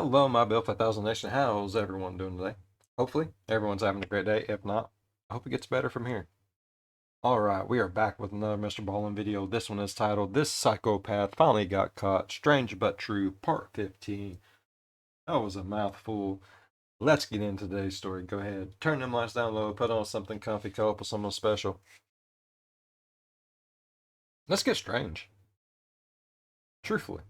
Hello, my Bill 5000 Nation. How's everyone doing today? Hopefully, everyone's having a great day. If not, I hope it gets better from here. Alright, we are back with another MrBallen video. This one is titled, This Psychopath Finally Got Caught. Strange But True, Part 15. That was a mouthful. Let's get into today's story. Go ahead. Turn them lights down low, put on something comfy, cuddle up with someone special. Let's get strange. Truthfully.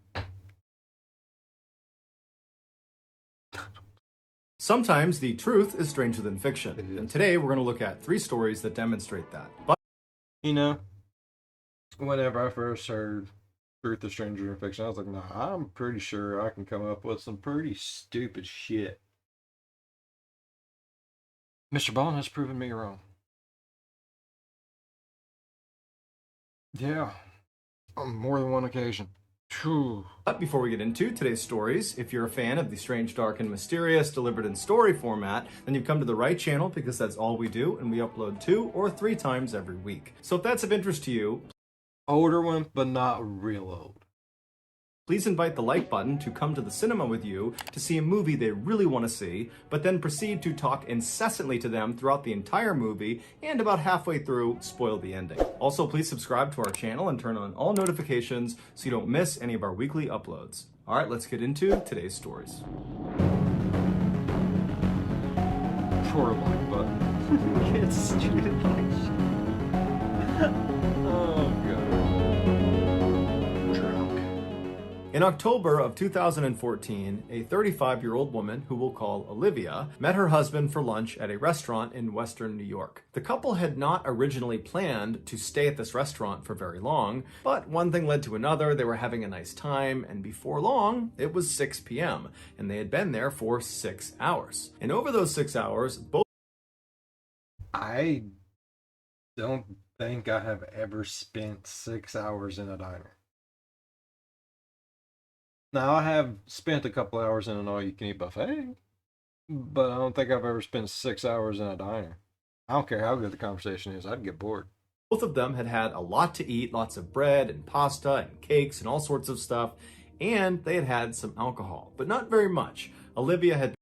Sometimes the truth is stranger than fiction, and today we're going to look at 3 stories that demonstrate that. But you know, whenever I first heard Truth is Stranger Than Fiction, I was like, nah, I'm pretty sure I can come up with some pretty stupid shit. MrBallen has proven me wrong. Yeah, on more than one occasion. But before we get into today's stories, if you're a fan of the strange, dark, and mysterious delivered in story format, then you've come to the right channel because that's all we do, and we upload 2 or 3 times every week. So if that's of interest to you, older one, but not real old, please invite the like button to come to the cinema with you to see a movie they really want to see, but then proceed to talk incessantly to them throughout the entire movie, and about halfway through, spoil the ending. Also, please subscribe to our channel and turn on all notifications so you don't miss any of our weekly uploads. All right, let's get into today's stories. poor like button. It's treated like shit. Oh god. In October of 2014, a 35-year-old woman, who we'll call Olivia, met her husband for lunch at a restaurant in Western New York. The couple had not originally planned to stay at this restaurant for very long, but one thing led to another. They were having a nice time, and before long, it was 6 p.m., and they had been there for 6 hours. And over those 6 hours, both... I don't think I have ever spent 6 hours in a diner. Now, I have spent a couple hours in an all-you-can-eat buffet, but I don't think I've ever spent 6 hours in a diner. I don't care how good the conversation is, I'd get bored. Both of them had had a lot to eat, lots of bread and pasta and cakes and all sorts of stuff, and they had had some alcohol, but not very much. Olivia had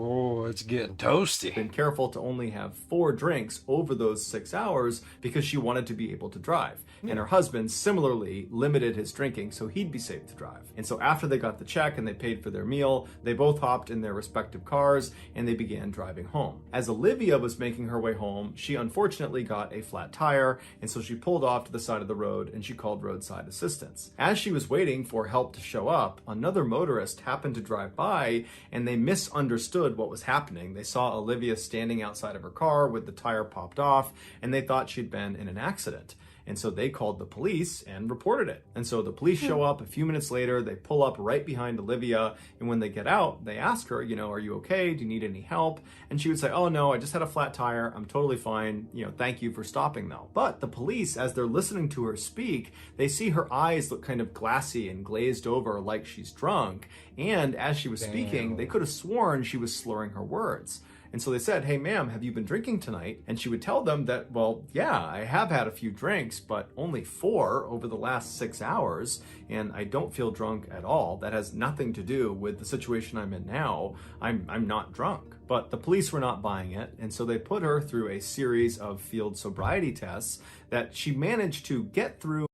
Oh, it's getting toasty. been careful to only have 4 drinks over those 6 hours because she wanted to be able to drive. And her husband similarly limited his drinking so he'd be safe to drive. And so after they got the check and they paid for their meal, they both hopped in their respective cars and they began driving home. As Olivia was making her way home, she unfortunately got a flat tire, and so she pulled off to the side of the road and she called roadside assistance. As she was waiting for help to show up, another motorist happened to drive by and they misunderstood what was happening. They saw Olivia standing outside of her car with the tire popped off, and they thought she'd been in an accident. And so they called the police and reported it. And so the police show up a few minutes later, they pull up right behind Olivia, and when they get out, they ask her, are you okay? Do you need any help? And she would say, oh no, I just had a flat tire. I'm totally fine. Thank you for stopping though. But the police, as they're listening to her speak, they see her eyes look kind of glassy and glazed over like she's drunk. And as she was speaking, they could have sworn she was slurring her words. And so they said, hey, ma'am, have you been drinking tonight? And she would tell them that, well, yeah, I have had a few drinks, but only 4 over the last 6 hours, and I don't feel drunk at all. That has nothing to do with the situation I'm in now. I'm not drunk. But the police were not buying it, and so they put her through a series of field sobriety tests that she managed to get through.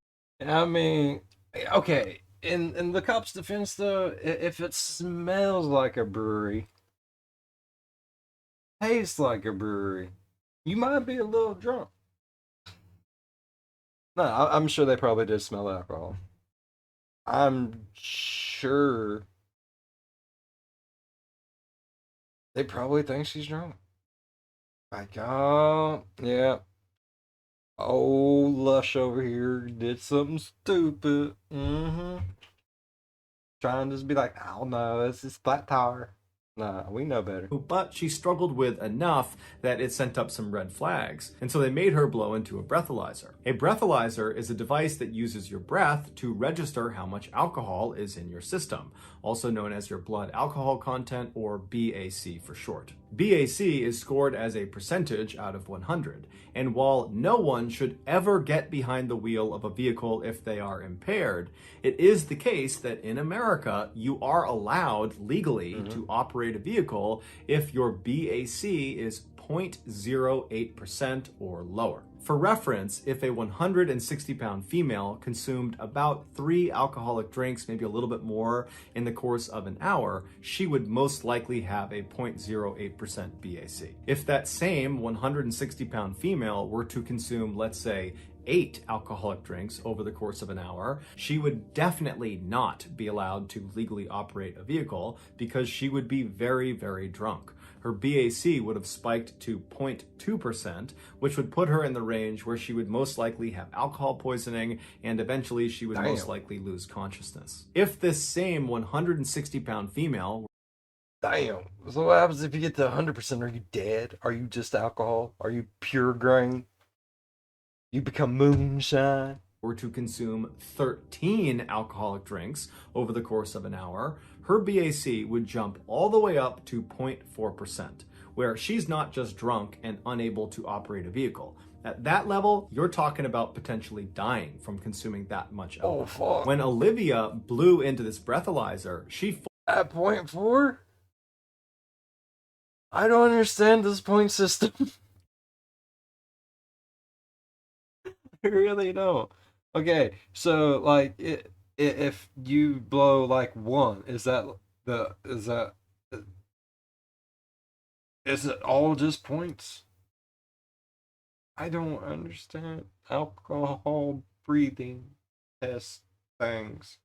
I mean, okay, in the cops' defense, though, if it smells like a brewery, tastes like a brewery, you might be a little drunk. No, I'm sure they probably did smell alcohol. I'm sure they probably think she's drunk. Like, oh, yeah. Old Lush over here did something stupid. Trying to just be like, oh no, it's this flat tire. Nah, we know better. But she struggled with enough that it sent up some red flags. And so they made her blow into a breathalyzer. A breathalyzer is a device that uses your breath to register how much alcohol is in your system, also known as your blood alcohol content, or BAC for short. BAC is scored as a percentage out of 100. And while no one should ever get behind the wheel of a vehicle if they are impaired, it is the case that in America, you are allowed legally to operate a vehicle if your BAC is 0.08% or lower. For reference, if a 160-pound female consumed about 3 alcoholic drinks, maybe a little bit more, in the course of an hour, she would most likely have a 0.08% BAC. If that same 160-pound female were to consume, let's say, 8 alcoholic drinks over the course of an hour, she would definitely not be allowed to legally operate a vehicle because she would be very, very drunk. Her BAC would have spiked to 0.2%, which would put her in the range where she would most likely have alcohol poisoning and eventually she would most likely lose consciousness. If this same 160-pound female... Damn. So what happens if you get to 100%? Are you dead? Are you just alcohol? Are you pure grain? You become moonshine? Were to consume 13 alcoholic drinks over the course of an hour, her BAC would jump all the way up to 0.4%, where she's not just drunk and unable to operate a vehicle. At that level, you're talking about potentially dying from consuming that much alcohol. Oh, fuck. When Olivia blew into this breathalyzer, she... At 0.4? I don't understand this point system. I really don't. Okay, so like if you blow like one, is it all just points? I don't understand alcohol breathing test things.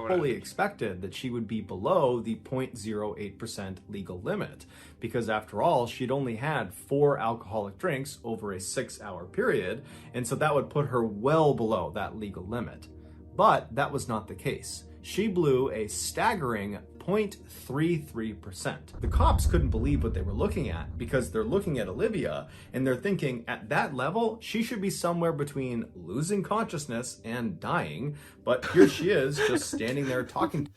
fully expected that she would be below the 0.08% legal limit, because after all, she'd only had 4 alcoholic drinks over a 6-hour period, and so that would put her well below that legal limit. But that was not the case. She blew a staggering 0.33%. The cops couldn't believe what they were looking at because they're looking at Olivia and they're thinking at that level, she should be somewhere between losing consciousness and dying. But here she is just standing there talking.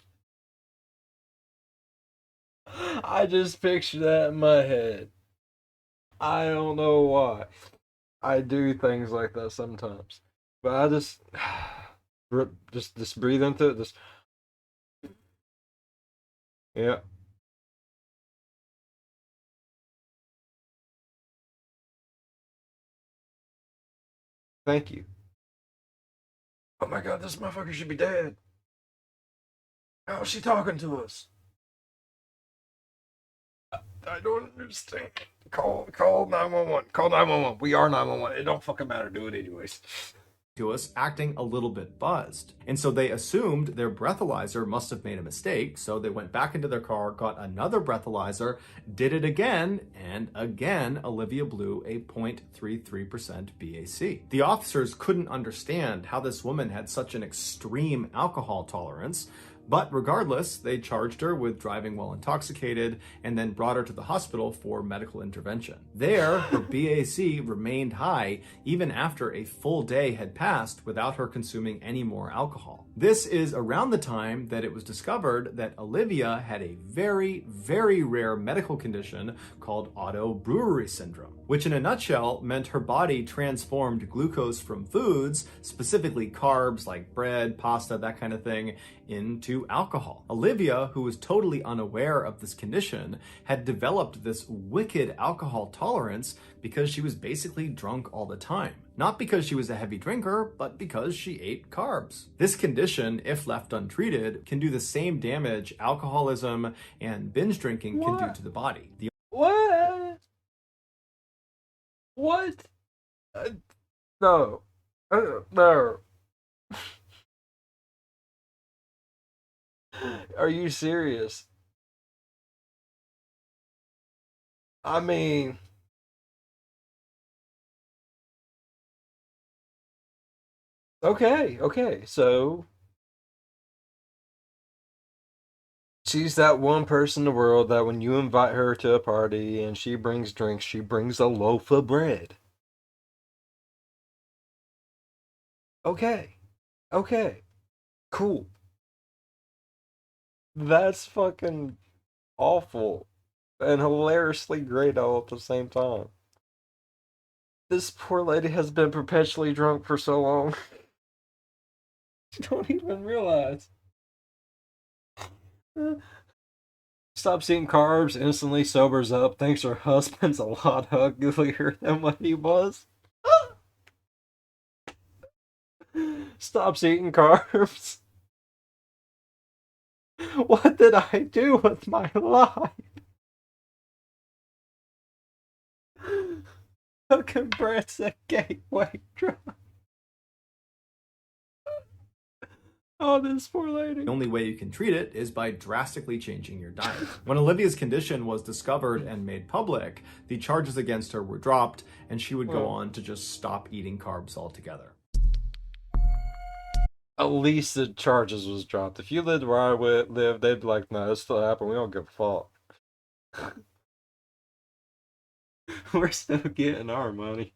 I just picture that in my head. I don't know why. I do things like that sometimes. But I just breathe into it. Just yeah. Thank you. Oh my god, this motherfucker should be dead. How is she talking to us? I don't understand. Call 911. Call 911. We are 911. It don't fucking matter. Do it anyways. To us, acting a little bit buzzed. And so they assumed their breathalyzer must have made a mistake, so they went back into their car, got another breathalyzer, did it again, and again, Olivia blew a 0.33% BAC. The officers couldn't understand how this woman had such an extreme alcohol tolerance, but regardless, they charged her with driving while intoxicated and then brought her to the hospital for medical intervention. There, her BAC remained high even after a full day had passed without her consuming any more alcohol. This is around the time that it was discovered that Olivia had a very, very rare medical condition called Auto-brewery syndrome, which in a nutshell meant her body transformed glucose from foods, specifically carbs like bread, pasta, that kind of thing, into alcohol. Olivia, who was totally unaware of this condition, had developed this wicked alcohol tolerance because she was basically drunk all the time. Not because she was a heavy drinker, but because she ate carbs. This condition, if left untreated, can do the same damage alcoholism and binge drinking can do to the body. What? What? No. No. Are you serious? I mean, okay. So she's that one person in the world that when you invite her to a party and she brings drinks, she brings a loaf of bread. Okay. Okay. Cool. That's fucking awful and hilariously great all at the same time. This poor lady has been perpetually drunk for so long. You don't even realize. Stops eating carbs, instantly sobers up, thinks her husband's a lot uglier than what he was. Stops eating carbs. What did I do with my life? Cooking breads at Gateway Drive. Oh, this poor lady. The only way you can treat it is by drastically changing your diet. When Olivia's condition was discovered and made public, the charges against her were dropped, and she would go on to just stop eating carbs altogether. At least the charges was dropped. If you lived where I live, they'd be like, no, this still happened. We don't give a fuck. We're still getting our money.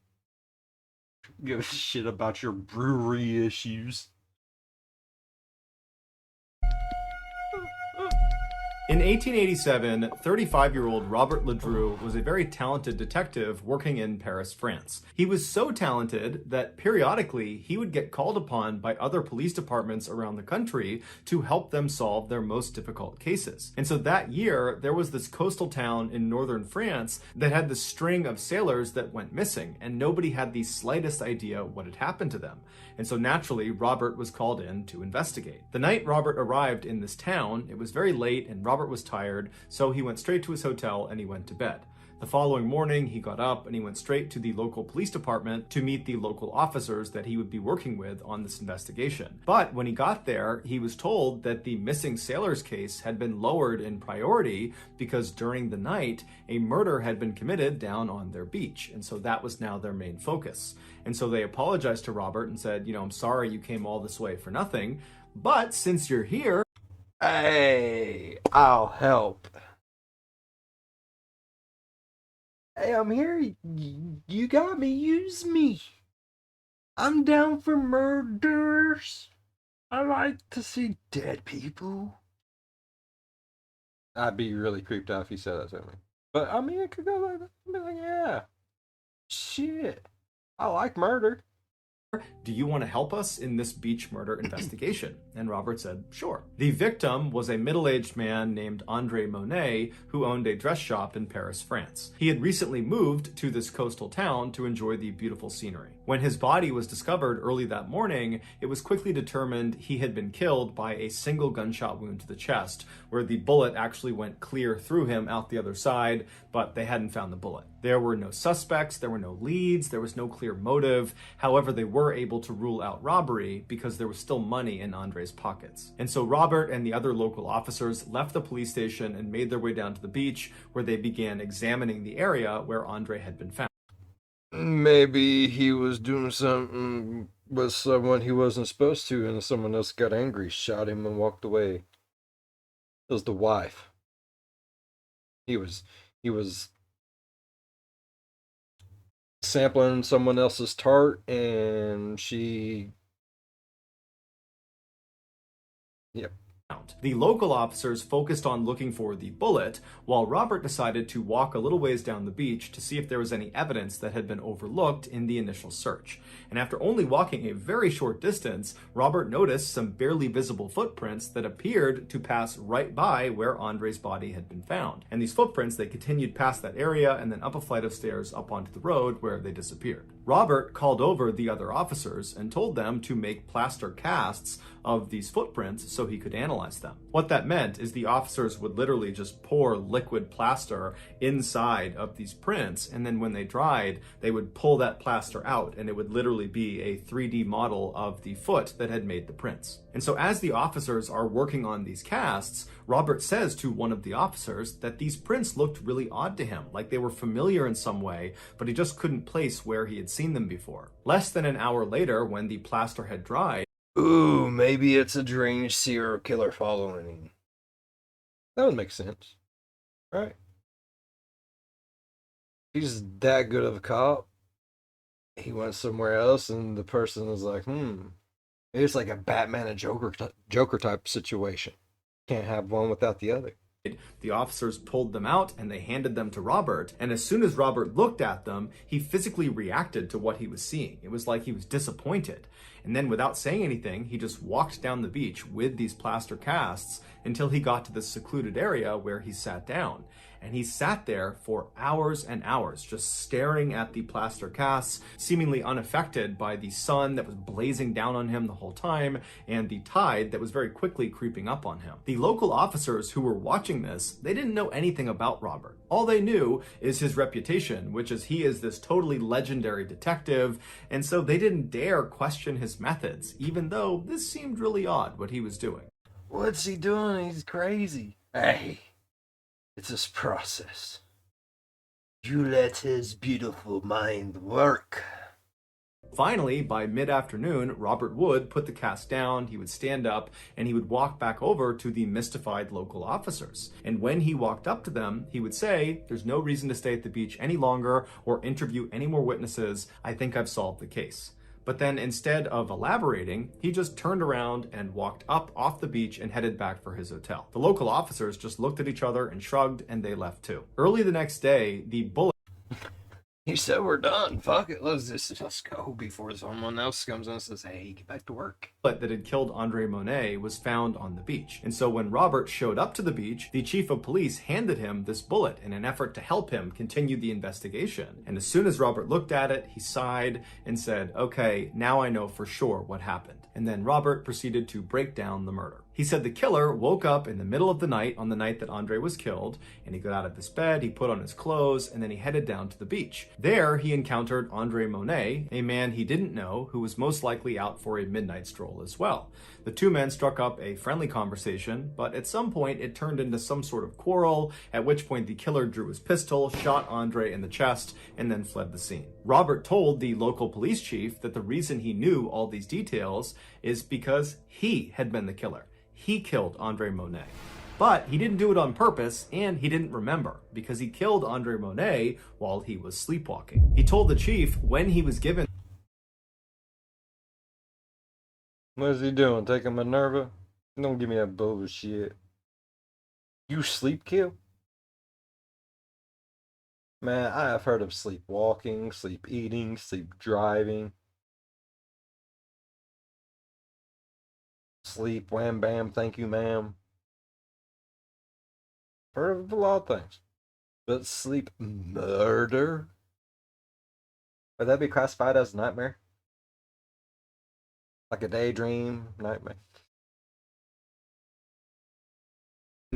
Give a shit about your brewery issues. In 1887, 35-year-old Robert Ledru was a very talented detective working in Paris, France. He was so talented that periodically he would get called upon by other police departments around the country to help them solve their most difficult cases. And so that year, there was this coastal town in northern France that had this string of sailors that went missing, and nobody had the slightest idea what had happened to them. And so naturally, Robert was called in to investigate. The night Robert arrived in this town, it was very late and Robert was tired, so he went straight to his hotel and he went to bed. The following morning, he got up and he went straight to the local police department to meet the local officers that he would be working with on this investigation. But when he got there, he was told that the missing sailors case had been lowered in priority because during the night, a murder had been committed down on their beach. And so that was now their main focus. And so they apologized to Robert and said, I'm sorry you came all this way for nothing, but since you're here, hey, I'll help. Hey, I'm here. You got me. Use me. I'm down for murders. I like to see dead people. I'd be really creeped out if he said that to me. But I mean, it could go like that. I'd be like, yeah, shit. I like murder. do you want to help us in this beach murder investigation? And Robert said, sure. The victim was a middle-aged man named Andre Monet, who owned a dress shop in Paris, France. He had recently moved to this coastal town to enjoy the beautiful scenery. When his body was discovered early that morning, it was quickly determined he had been killed by a single gunshot wound to the chest, where the bullet actually went clear through him out the other side, but they hadn't found the bullet. There were no suspects, there were no leads, there was no clear motive. However, they were able to rule out robbery because there was still money in Andre's pockets. And so Robert and the other local officers left the police station and made their way down to the beach, where they began examining the area where Andre had been found. Maybe he was doing something with someone he wasn't supposed to, and someone else got angry, shot him, and walked away. It was the wife. He was sampling someone else's tart, and she. Yep. The local officers focused on looking for the bullet, while Robert decided to walk a little ways down the beach to see if there was any evidence that had been overlooked in the initial search. And after only walking a very short distance, Robert noticed some barely visible footprints that appeared to pass right by where Andre's body had been found. And these footprints, they continued past that area and then up a flight of stairs up onto the road where they disappeared. Robert called over the other officers and told them to make plaster casts of these footprints so he could analyze them. What that meant is the officers would literally just pour liquid plaster inside of these prints, and then when they dried, they would pull that plaster out, and it would literally be a 3D model of the foot that had made the prints. And so as the officers are working on these casts, Robert says to one of the officers that these prints looked really odd to him, like they were familiar in some way, but he just couldn't place where he had seen them before. Less than an hour later, when the plaster had dried, Ooh, maybe it's a deranged serial killer following him. That would make sense, right? He's that good of a cop. He went somewhere else, and the person is like, it's like a Batman and Joker type situation. Can't have one without the other. The officers pulled them out and they handed them to Robert. And as soon as Robert looked at them, he physically reacted to what he was seeing. It was like he was disappointed. And then without saying anything, he just walked down the beach with these plaster casts until he got to this secluded area where he sat down. And he sat there for hours and hours, just staring at the plaster casts, seemingly unaffected by the sun that was blazing down on him the whole time and the tide that was very quickly creeping up on him. The local officers who were watching this, they didn't know anything about Robert. All they knew is his reputation, which is he is this totally legendary detective, and so they didn't dare question his methods, even though this seemed really odd what he was doing. What's he doing? He's crazy. Hey, it's his process. You let his beautiful mind work. Finally, by mid-afternoon, Robert would put the cast down, he would stand up, and he would walk back over to the mystified local officers. And when he walked up to them, he would say, "There's no reason to stay at the beach any longer or interview any more witnesses. I think I've solved the case." But then instead of elaborating, he just turned around and walked up off the beach and headed back for his hotel. The local officers just looked at each other and shrugged, and they left too. Early the next day, the bullet He said, "We're done. Fuck it. Let's go," before someone else comes in and says, "Hey, get back to work." that had killed Andre Monet was found on the beach. And so when Robert showed up to the beach, the chief of police handed him this bullet in an effort to help him continue the investigation. And as soon as Robert looked at it, he sighed and said, "Okay, now I know for sure what happened." And then Robert proceeded to break down the murder. He said the killer woke up in the middle of the night on the night that Andre was killed, and he got out of his bed, he put on his clothes, and then he headed down to the beach. There, he encountered Andre Monet, a man he didn't know who was most likely out for a midnight stroll as well. The two men struck up a friendly conversation, but at some point it turned into some sort of quarrel, at which point the killer drew his pistol, shot Andre in the chest, and then fled the scene. Robert told the local police chief that the reason he knew all these details is because he had been the killer. He killed Andre Monet. But he didn't do it on purpose, and he didn't remember, because he killed Andre Monet while he was sleepwalking. He told the chief when he was given... What is he doing? Taking Minerva? Don't give me that bullshit. You sleep kill? Man, I have heard of sleepwalking, sleep eating, sleep driving. Sleep, wham bam, thank you ma'am. Heard of a lot of things. But sleep murder? Would that be classified as a nightmare? Like a daydream nightmare?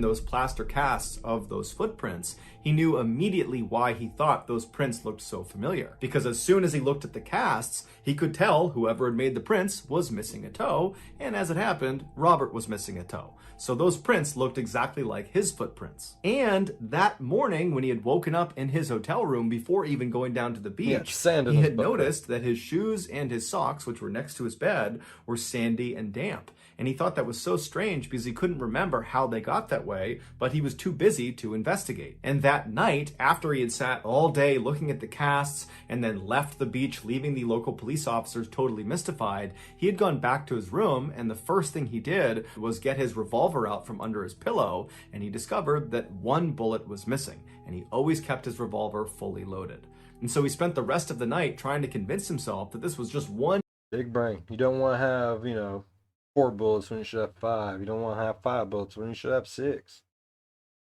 those plaster casts of those footprints, he knew immediately why he thought those prints looked so familiar. Because as soon as he looked at the casts, he could tell whoever had made the prints was missing a toe, and as it happened, Robert was missing a toe. So those prints looked exactly like his footprints. And that morning, when he had woken up in his hotel room before even going down to the beach, he had noticed that his shoes and his socks, which were next to his bed, were sandy and damp. And he thought that was so strange because he couldn't remember how they got that way, but he was too busy to investigate. And that night, after he had sat all day looking at the casts and then left the beach, leaving the local police officers totally mystified, he had gone back to his room, and the first thing he did was get his revolver out from under his pillow, and he discovered that one bullet was missing, and he always kept his revolver fully loaded. And so he spent the rest of the night trying to convince himself that this was just one big brain. You don't want to have, 4 bullets when you should have 5. You don't want to have 5 bullets when you should have 6.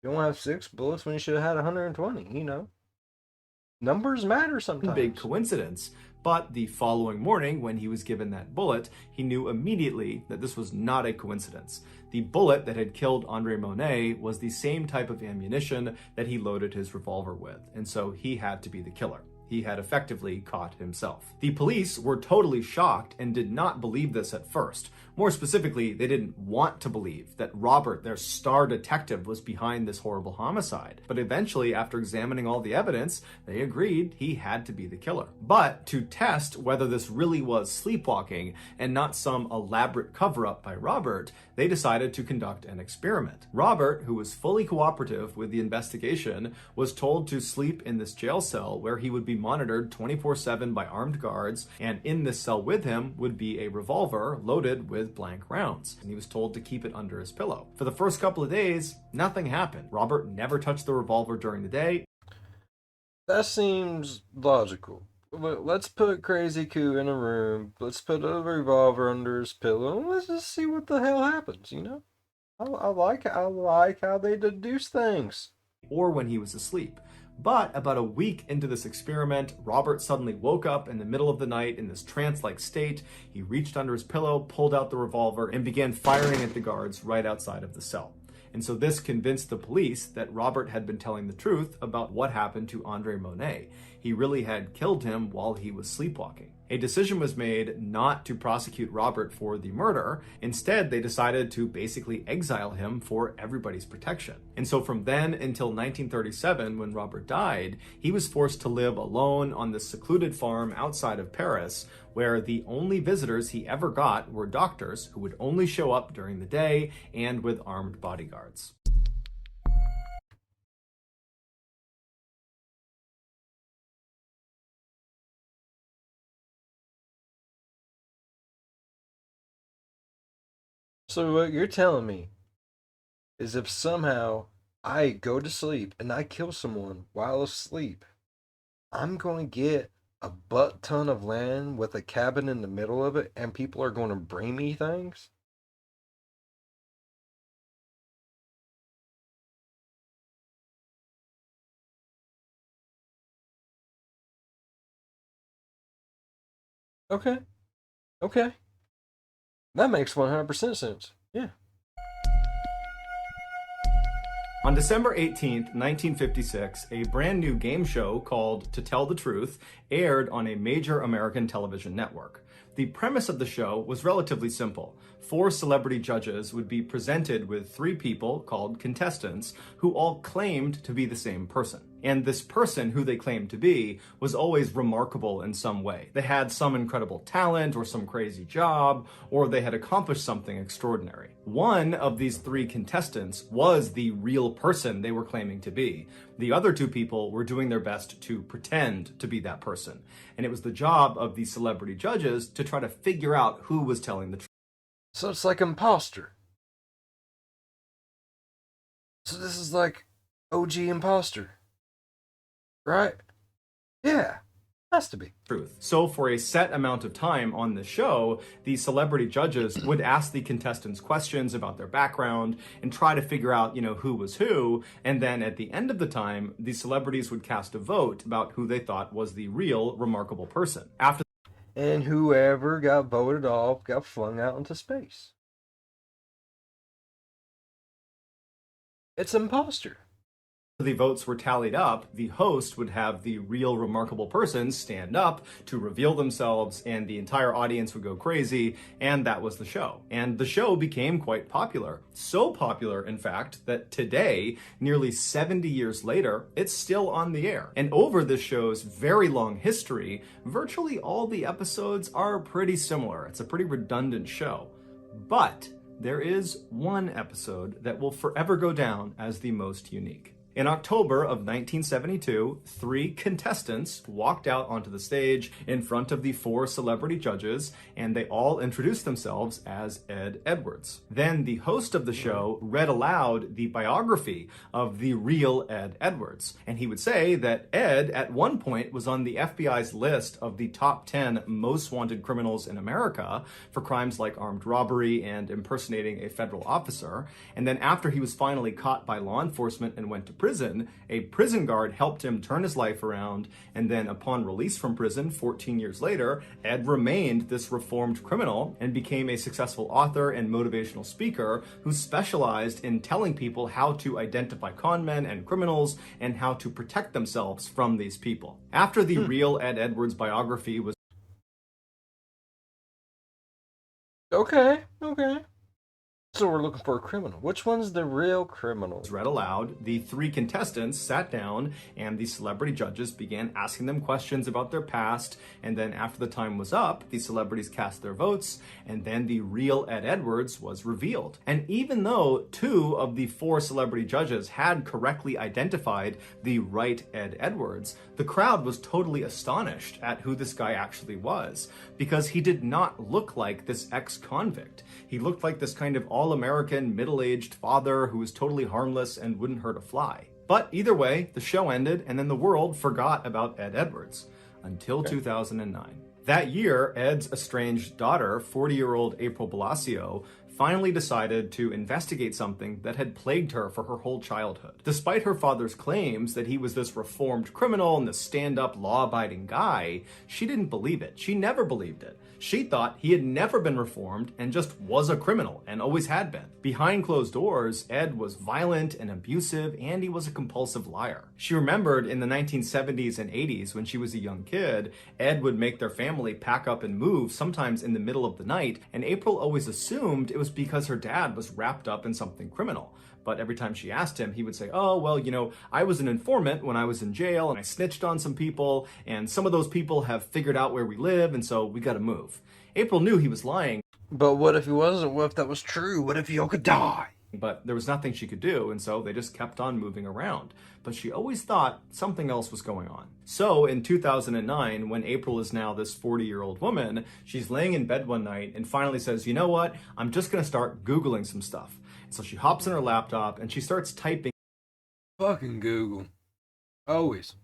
You don't want to have 6 bullets when you should have had 120, Numbers matter sometimes. Big coincidence. But the following morning, when he was given that bullet, he knew immediately that this was not a coincidence. The bullet that had killed Andre Monet was the same type of ammunition that he loaded his revolver with, and so he had to be the killer. He had effectively caught himself. The police were totally shocked and did not believe this at first. More specifically, they didn't want to believe that Robert, their star detective, was behind this horrible homicide. But eventually, after examining all the evidence, they agreed he had to be the killer. But to test whether this really was sleepwalking and not some elaborate cover-up by Robert, they decided to conduct an experiment. Robert, who was fully cooperative with the investigation, was told to sleep in this jail cell where he would be monitored 24/7 by armed guards, and in this cell with him would be a revolver loaded with blank rounds, and he was told to keep it under his pillow. For the first couple of days, nothing happened. Robert never touched the revolver during the day. That seems logical. Let's put Crazy Coo in a room. Let's put a revolver under his pillow. And let's just see what the hell happens. You know, I like how they deduce things. Or when he was asleep. But about a week into this experiment, Robert suddenly woke up in the middle of the night in this trance-like state. He reached under his pillow, pulled out the revolver, and began firing at the guards right outside of the cell. And so this convinced the police that Robert had been telling the truth about what happened to Andre Monet. He really had killed him while he was sleepwalking. A decision was made not to prosecute Robert for the murder. Instead, they decided to basically exile him for everybody's protection. And so from then until 1937, when Robert died, he was forced to live alone on this secluded farm outside of Paris, where the only visitors he ever got were doctors who would only show up during the day and with armed bodyguards. So what you're telling me is if somehow I go to sleep and I kill someone while asleep, I'm going to get a butt ton of land with a cabin in the middle of it, and people are going to bring me things? Okay, okay. That makes 100% sense. Yeah. On December 18th, 1956, a brand new game show called To Tell the Truth aired on a major American television network. The premise of the show was relatively simple. 4 celebrity judges would be presented with 3 people called contestants who all claimed to be the same person. And this person who they claimed to be was always remarkable in some way. They had some incredible talent or some crazy job, or they had accomplished something extraordinary. One of these 3 contestants was the real person they were claiming to be. The other 2 people were doing their best to pretend to be that person. And it was the job of the celebrity judges to try to figure out who was telling the truth. So it's like imposter. So this is like OG imposter. Right? Yeah. Has to be. So for a set amount of time on the show, the celebrity judges would ask the contestants questions about their background and try to figure out, who was who. And then at the end of the time, the celebrities would cast a vote about who they thought was the real remarkable person. And whoever got voted off got flung out into space. It's imposter. The votes were tallied up, the host would have the real remarkable person stand up to reveal themselves, and the entire audience would go crazy, and that was the show. And the show became quite popular. So popular, in fact, that today, nearly 70 years later, it's still on the air. And over this show's very long history, virtually all the episodes are pretty similar. It's a pretty redundant show. But there is one episode that will forever go down as the most unique. In October of 1972, 3 contestants walked out onto the stage in front of the 4 celebrity judges, and they all introduced themselves as Ed Edwards. Then the host of the show read aloud the biography of the real Ed Edwards, and he would say that Ed at one point was on the FBI's list of the top 10 most wanted criminals in America for crimes like armed robbery and impersonating a federal officer, and then after he was finally caught by law enforcement and went to prison, a prison guard helped him turn his life around, and then upon release from prison 14 years later, Ed remained this reformed criminal and became a successful author and motivational speaker who specialized in telling people how to identify con men and criminals and how to protect themselves from these people. After the real Ed Edwards biography was Okay. So we're looking for a criminal. Which one's the real criminal? Read aloud, the three contestants sat down and the celebrity judges began asking them questions about their past, and then after the time was up, the celebrities cast their votes, and then the real Ed Edwards was revealed. And even though 2 of the 4 celebrity judges had correctly identified the right Ed Edwards, the crowd was totally astonished at who this guy actually was, because he did not look like this ex-convict. He looked like this kind of all-American, middle-aged father who was totally harmless and wouldn't hurt a fly. But either way, the show ended, and then the world forgot about Ed Edwards until 2009. That year, Ed's estranged daughter, 40-year-old April Blasio, finally decided to investigate something that had plagued her for her whole childhood. Despite her father's claims that he was this reformed criminal and this stand-up, law-abiding guy, she didn't believe it. She never believed it. She thought he had never been reformed and just was a criminal and always had been. Behind closed doors, Ed was violent and abusive, and he was a compulsive liar. She remembered in the 1970s and 80s when she was a young kid, Ed would make their family pack up and move, sometimes in the middle of the night, and April always assumed it was because her dad was wrapped up in something criminal. But every time she asked him, he would say, oh, well, you know, I was an informant when I was in jail and I snitched on some people, and some of those people have figured out where we live, and so we gotta move. April knew he was lying. But what if he wasn't? What if that was true? What if he all could die? But there was nothing she could do, and so they just kept on moving around. But she always thought something else was going on. So in 2009, when April is now this 40-year-old woman, she's laying in bed one night and finally says, you know what? I'm just gonna start Googling some stuff. So she hops on her laptop and she starts typing Fucking Google. Always.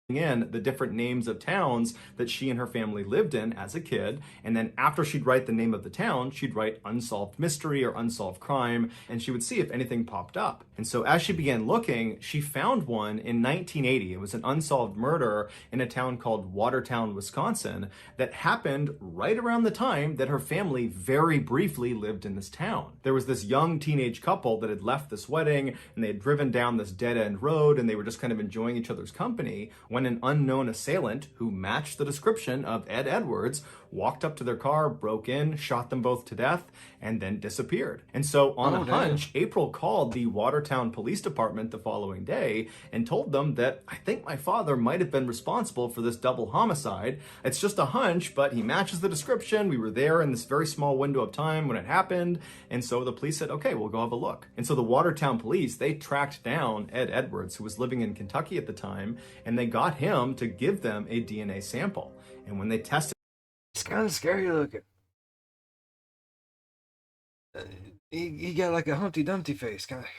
in the different names of towns that she and her family lived in as a kid, and then after she'd write the name of the town, she'd write unsolved mystery or unsolved crime, and she would see if anything popped up. And so as she began looking, she found one in 1980. It was an unsolved murder in a town called Watertown, Wisconsin, that happened right around the time that her family very briefly lived in this town. There was this young teenage couple that had left this wedding, and they had driven down this dead-end road, and they were just kind of enjoying each other's company, when an unknown assailant who matched the description of Ed Edwards walked up to their car, broke in, shot them both to death, and then disappeared. And so on a hunch, April called the Watertown Police Department the following day and told them that, I think my father might have been responsible for this double homicide. It's just a hunch, but he matches the description. We were there in this very small window of time when it happened. And so the police said, okay, we'll go have a look. And so the Watertown police, they tracked down Ed Edwards, who was living in Kentucky at the time, and they got him to give them a DNA sample. And when they tested, It's kind of scary looking. He got like a Humpty Dumpty face, kind of.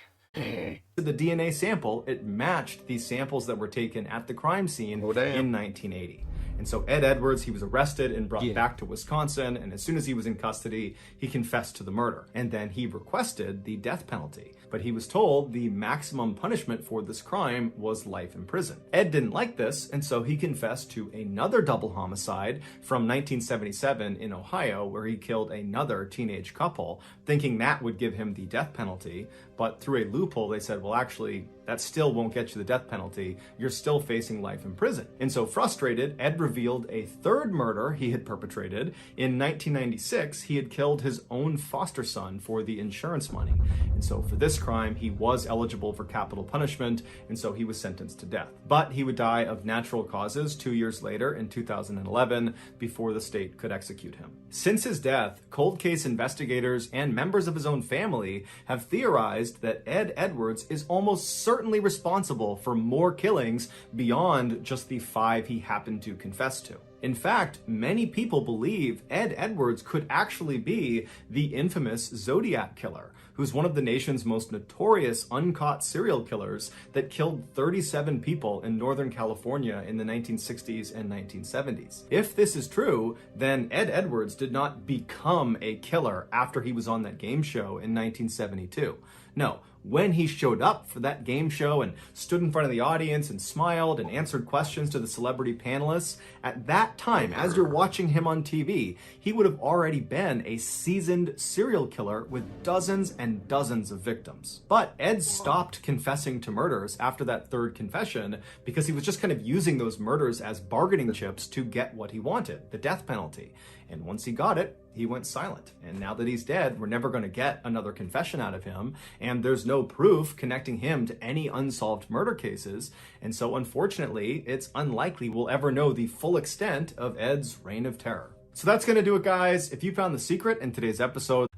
the DNA sample, it matched the samples that were taken at the crime scene in 1980. And so Ed Edwards, he was arrested and brought back to Wisconsin, and as soon as he was in custody, he confessed to the murder. And then he requested the death penalty. But he was told the maximum punishment for this crime was life in prison. Ed didn't like this, and so he confessed to another double homicide from 1977 in Ohio, where he killed another teenage couple, thinking that would give him the death penalty. But through a loophole, they said, well, actually, that still won't get you the death penalty. You're still facing life in prison. And so frustrated, Ed revealed a third murder he had perpetrated. In 1996, he had killed his own foster son for the insurance money. And so for this crime, he was eligible for capital punishment, and so he was sentenced to death. But he would die of natural causes 2 years later in 2011 before the state could execute him. Since his death, cold case investigators and members of his own family have theorized that Ed Edwards is almost certainly responsible for more killings beyond just the 5 he happened to confess to. In fact, many people believe Ed Edwards could actually be the infamous Zodiac Killer, who's one of the nation's most notorious uncaught serial killers that killed 37 people in Northern California in the 1960s and 1970s. If this is true, then Ed Edwards did not become a killer after he was on that game show in 1972. No, when he showed up for that game show and stood in front of the audience and smiled and answered questions to the celebrity panelists, at that time, as you're watching him on TV, he would have already been a seasoned serial killer with dozens and dozens of victims. But Ed stopped confessing to murders after that third confession because he was just kind of using those murders as bargaining chips to get what he wanted, the death penalty. And once he got it, he went silent. And now that he's dead, we're never going to get another confession out of him. And there's no proof connecting him to any unsolved murder cases. And so, unfortunately, it's unlikely we'll ever know the full extent of Ed's reign of terror. So that's going to do it, guys. If you found the secret in today's episode,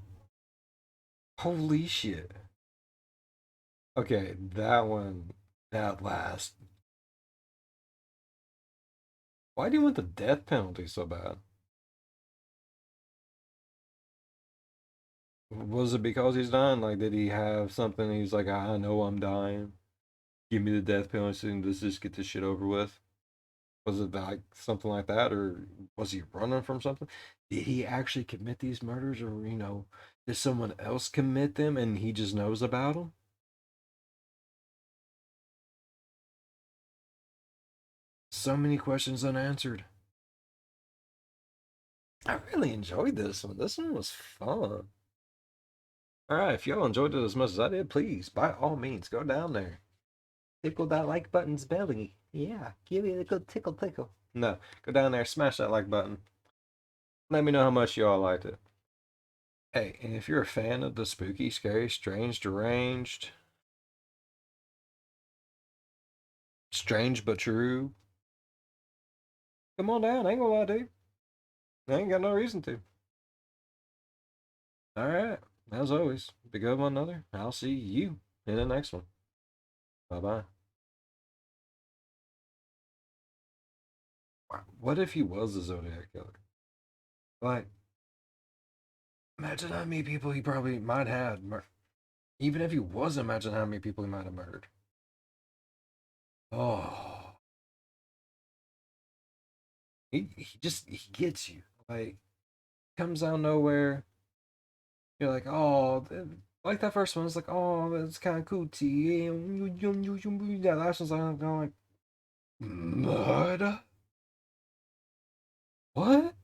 Holy shit. Okay, that one, that last. Why do you want the death penalty so bad? Was it because he's dying? Like, did he have something? He's like, I know I'm dying. Give me the death penalty and let's just get this shit over with. Was it like something like that, or was he running from something? Did he actually commit these murders, or did someone else commit them and he just knows about them? So many questions unanswered. I really enjoyed this one. This one was fun. Alright, if y'all enjoyed it as much as I did, please, by all means, go down there. Tickle that like button's belly. Yeah, give it a good tickle tickle. No, go down there, smash that like button. Let me know how much y'all liked it. Hey, and if you're a fan of the spooky, scary, strange, deranged, strange but true, come on down. I ain't gonna lie, dude. I ain't got no reason to. Alright, as always, be good one another. I'll see you in the next one. Bye-bye. What if he was the Zodiac Killer? Like, imagine how many people he probably might have murdered. Even if he was, imagine how many people he might have murdered. Oh, he gets you. Like, comes out of nowhere. You're like, oh, like that first one. It's like, oh, that's kind of cool. That last one's like, murder? What?